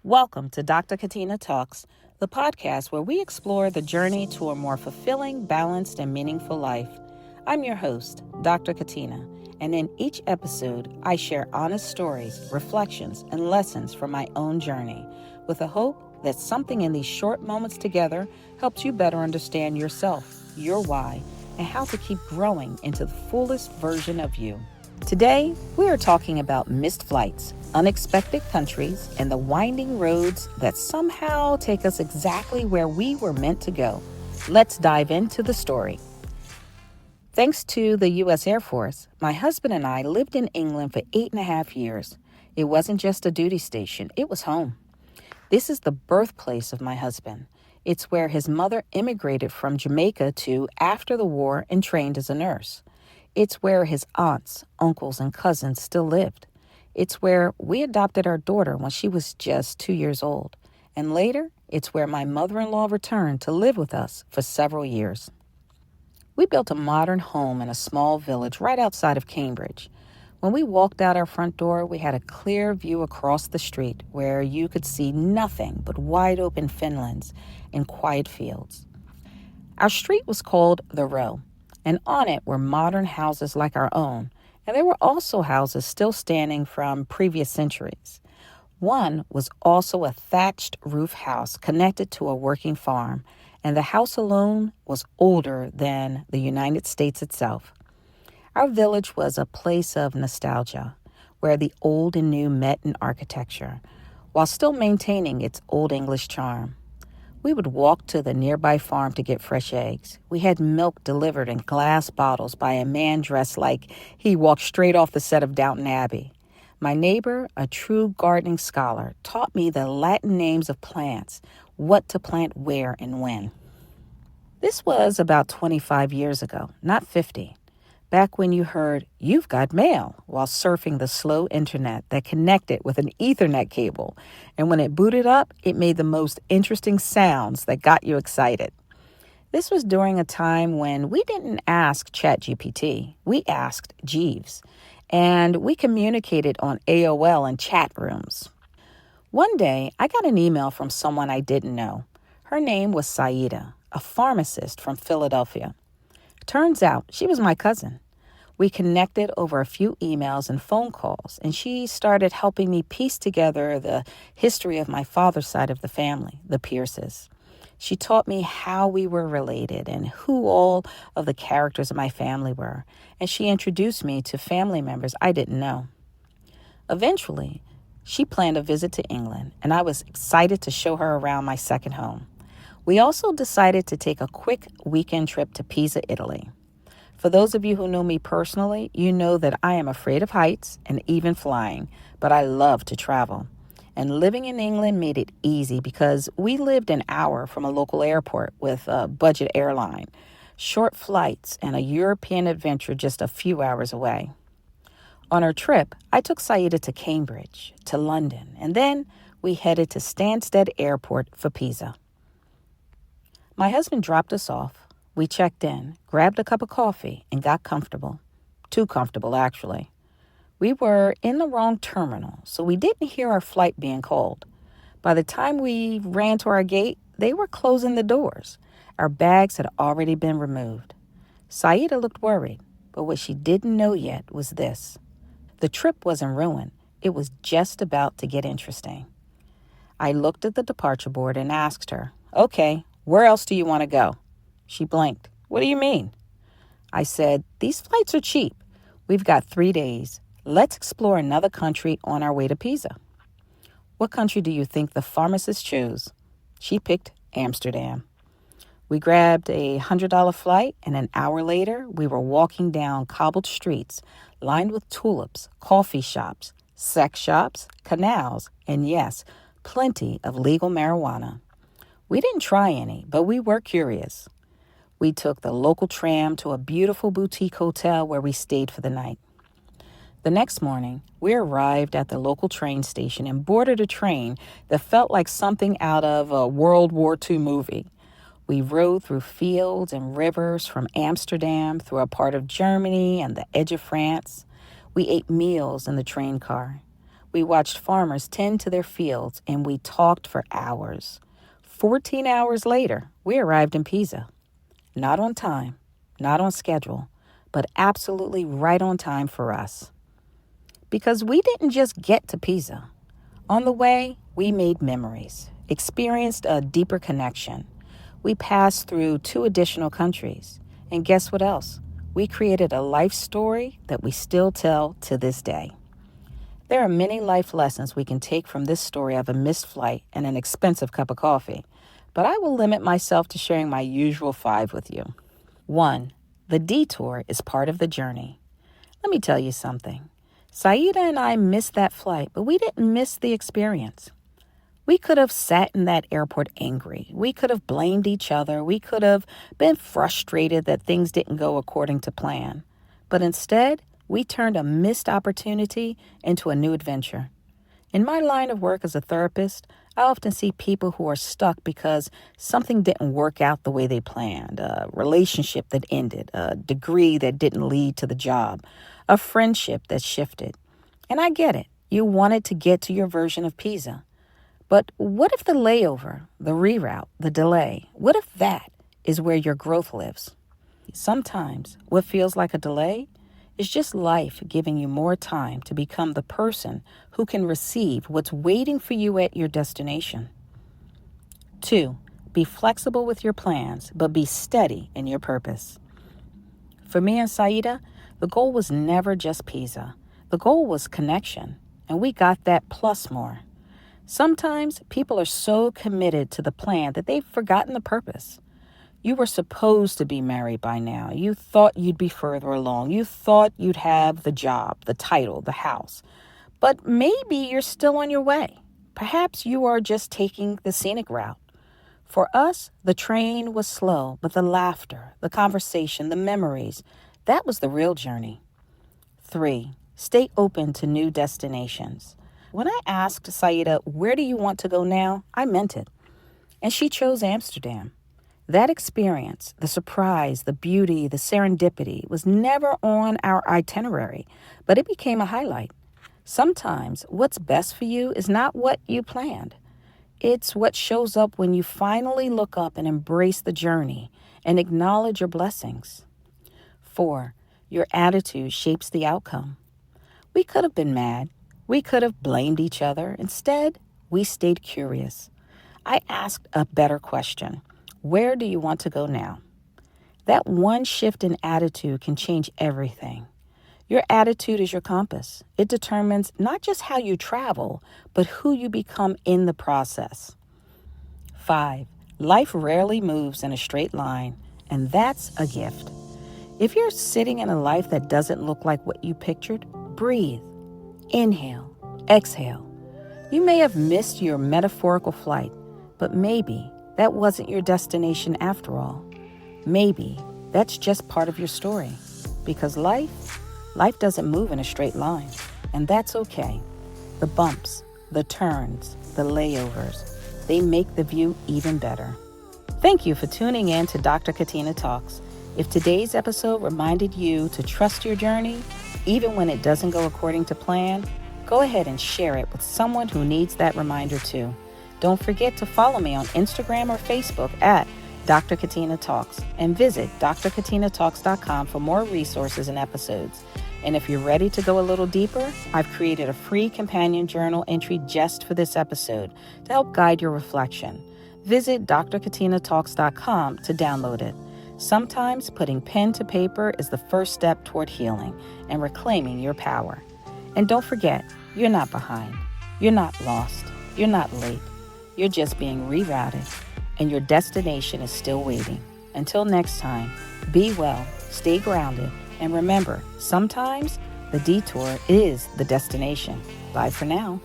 Welcome to Dr. Katina Talks, the podcast where we explore the journey to a more fulfilling, balanced, and meaningful life. I'm your host, Dr. Katina, and in each episode, I share honest stories, reflections, and lessons from my own journey, with the hope that something in these short moments together helps you better understand yourself, your why, and how to keep growing into the fullest version of you. Today, we are talking about missed flights, unexpected countries, and the winding roads that somehow take us exactly where we were meant to go. Let's dive into the story. Thanks to the U.S. Air Force, my husband and I lived in England for 8.5 years. It wasn't just a duty station, it was home. This is the birthplace of my husband. It's where his mother immigrated from Jamaica to after the war and trained as a nurse. It's where his aunts, uncles, and cousins still lived. It's where we adopted our daughter when she was just 2 years old. And later, it's where my mother-in-law returned to live with us for several years. We built a modern home in a small village right outside of Cambridge. When we walked out our front door, we had a clear view across the street where you could see nothing but wide open fenlands and quiet fields. Our street was called The Row, and on it were modern houses like our own, and there were also houses still standing from previous centuries. One was also a thatched roof house connected to a working farm, and the house alone was older than the United States itself. Our village was a place of nostalgia, where the old and new met in architecture, while still maintaining its Old English charm. We would walk to the nearby farm to get fresh eggs. We had milk delivered in glass bottles by a man dressed like he walked straight off the set of Downton Abbey. My neighbor, a true gardening scholar, taught me the Latin names of plants, what to plant where and when. This was about 25 years ago, not 50. Back when you heard, "You've got mail," while surfing the slow internet that connected with an Ethernet cable. And when it booted up, it made the most interesting sounds that got you excited. This was during a time when we didn't ask ChatGPT, we asked Jeeves. And we communicated on AOL and chat rooms. One day, I got an email from someone I didn't know. Her name was Saida, a pharmacist from Philadelphia. Turns out she was my cousin. We connected over a few emails and phone calls, and she started helping me piece together the history of my father's side of the family, the Pierces. She taught me how we were related and who all of the characters of my family were, and she introduced me to family members I didn't know. Eventually, she planned a visit to England, and I was excited to show her around my second home. We also decided to take a quick weekend trip to Pisa, Italy. For those of you who know me personally, you know that I am afraid of heights and even flying, but I love to travel. And living in England made it easy because we lived an hour from a local airport with a budget airline, short flights, and a European adventure just a few hours away. On our trip, I took Saida to Cambridge, to London, and then we headed to Stansted Airport for Pisa. My husband dropped us off. We checked in, grabbed a cup of coffee, and got comfortable. Too comfortable, actually. We were in the wrong terminal, so we didn't hear our flight being called. By the time we ran to our gate, they were closing the doors. Our bags had already been removed. Saida looked worried, but what she didn't know yet was this. The trip wasn't ruined. It was just about to get interesting. I looked at the departure board and asked her, "Okay, where else do you want to go?" She blinked. "What do you mean?" I said, "These flights are cheap. We've got 3 days. Let's explore another country on our way to Pisa." "What country do you think the pharmacist chose?" She picked Amsterdam. We grabbed a $100 flight, and an hour later, we were walking down cobbled streets lined with tulips, coffee shops, sex shops, canals, and yes, plenty of legal marijuana. We didn't try any, but we were curious. We took the local tram to a beautiful boutique hotel where we stayed for the night. The next morning, we arrived at the local train station and boarded a train that felt like something out of a World War II movie. We rode through fields and rivers from Amsterdam through a part of Germany and the edge of France. We ate meals in the train car. We watched farmers tend to their fields and we talked for hours. 14 hours later, we arrived in Pisa. Not on time, not on schedule, but absolutely right on time for us. Because we didn't just get to Pisa. On the way, we made memories, experienced a deeper connection. We passed through 2 additional countries. And guess what else? We created a life story that we still tell to this day. There are many life lessons we can take from this story of a missed flight and an expensive cup of coffee, but I will limit myself to sharing my usual 5 with you. 1. The detour is part of the journey. Let me tell you something. Saida and I missed that flight, but we didn't miss the experience. We could have sat in that airport angry. We could have blamed each other. We could have been frustrated that things didn't go according to plan. But instead, we turned a missed opportunity into a new adventure. In my line of work as a therapist, I often see people who are stuck because something didn't work out the way they planned, a relationship that ended, a degree that didn't lead to the job, a friendship that shifted. And I get it. You wanted to get to your version of Pisa. But what if the layover, the reroute, the delay, what if that is where your growth lives? Sometimes what feels like a delay is just life giving you more time to become the person who can receive what's waiting for you at your destination. 2, be flexible with your plans, but be steady in your purpose. For me and Saida, the goal was never just Pisa. The goal was connection, and we got that plus more. Sometimes people are so committed to the plan that they've forgotten the purpose. You were supposed to be married by now. You thought you'd be further along. You thought you'd have the job, the title, the house. But maybe you're still on your way. Perhaps you are just taking the scenic route. For us, the train was slow, but the laughter, the conversation, the memories, that was the real journey. 3, stay open to new destinations. When I asked Saida, where do you want to go now? I meant it. And she chose Amsterdam. That experience, the surprise, the beauty, the serendipity was never on our itinerary, but it became a highlight. Sometimes what's best for you is not what you planned. It's what shows up when you finally look up and embrace the journey and acknowledge your blessings. 4, your attitude shapes the outcome. We could have been mad. We could have blamed each other. Instead, we stayed curious. I asked a better question. Where do you want to go now? That one shift in attitude can change everything. Your attitude is your compass. It determines not just how you travel, but who you become in the process. 5, life rarely moves in a straight line, and that's a gift. If you're sitting in a life that doesn't look like what you pictured, breathe. Inhale, exhale. You may have missed your metaphorical flight, but maybe that wasn't your destination after all. Maybe that's just part of your story. Because life doesn't move in a straight line, and that's okay. The bumps, the turns, the layovers, they make the view even better. Thank you for tuning in to Dr. Katina Talks. If today's episode reminded you to trust your journey, even when it doesn't go according to plan, go ahead and share it with someone who needs that reminder too. Don't forget to follow me on Instagram or Facebook at Dr. Katina Talks and visit drkatinatalks.com for more resources and episodes. And if you're ready to go a little deeper, I've created a free companion journal entry just for this episode to help guide your reflection. Visit drkatinatalks.com to download it. Sometimes putting pen to paper is the first step toward healing and reclaiming your power. And don't forget, you're not behind. You're not lost. You're not late. You're just being rerouted, and your destination is still waiting. Until next time, be well, stay grounded, and remember, sometimes the detour is the destination. Bye for now.